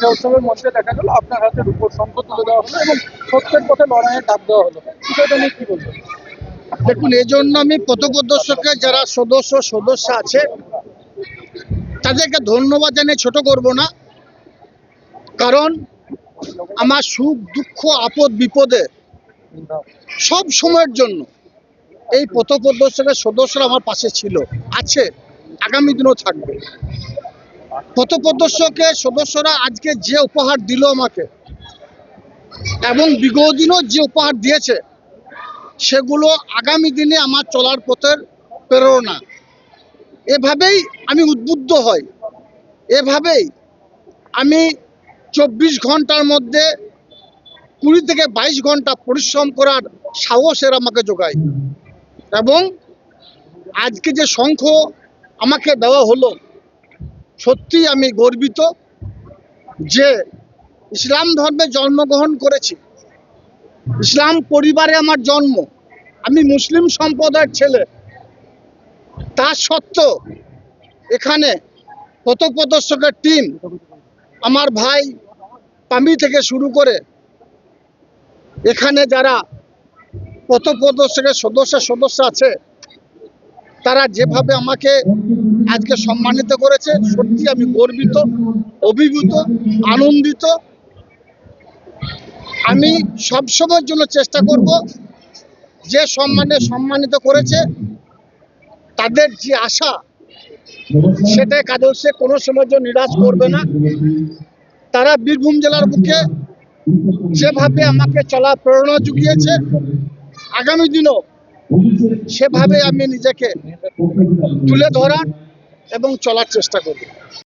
উৎসবের মধ্যে দেখা গেল আপনার হাতে রূপোর শঙ্খ তুলে দেওয়া হলো এবং সত্যের পথে লড়াইয়ের ডাক দেওয়া হলো, বিষয়টা নিয়ে কি বলবেন? দেখুন, এই জন্য আমি পথপ্রদর্শকের যারা সদস্য আছে তাদেরকে ধন্যবাদ জানিয়ে ছোট করব না। কারণ আমার সুখ দুঃখ আপদ বিপদে সব সময়ের জন্য এই পথপ্রদর্শকের সদস্যরা আমার পাশে ছিল, আছে, আগামী দিনও থাকবে। পথপ্রদর্শকের সদস্যরা আজকে যে উপহার দিল আমাকে এবং বিগত দিনও যে উপহার দিয়েছে, সেগুলো আগামী দিনে আমার চলার পথের প্রেরণা। এভাবেই আমি উদ্বুদ্ধ হই, এভাবেই আমি 24 ঘন্টার মধ্যে 20 থেকে 22 ঘন্টা পরিশ্রম করার সাহস এরা আমাকে যোগায়। এবং আজকে যে শঙ্খ আমাকে দেওয়া হলো, সত্যি আমি গর্বিত যে ইসলাম ধর্মে জন্মগ্রহণ করেছি, ইসলাম পরিবারে আমার জন্ম, আমি মুসলিম সম্প্রদায়ের ছেলে। তা সত্ত্বেও এখানে পথপ্রদর্শকের টিম, আমার ভাই পামি থেকে শুরু করে এখানে যারা পথপ্রদর্শকের সদস্য আছে, তারা যেভাবে আমাকে আজকে সম্মানিত করেছে, সত্যি আমি গর্বিত, অভিভূত, আনন্দিত। আমি সবসময়ের জন্য চেষ্টা করব যে সম্মানিত করেছে তাদের যে আশা, সেটা কাদের সে কোনো সময়ের জন্য নিরাশ করবে না। তারা বীরভূম জেলার বুকে যেভাবে আমাকে চলার প্রেরণা জুগিয়েছে, আগামী দিনও সেভাবে আমি নিজেকে তুলে ধরার এবং চলার চেষ্টা করব।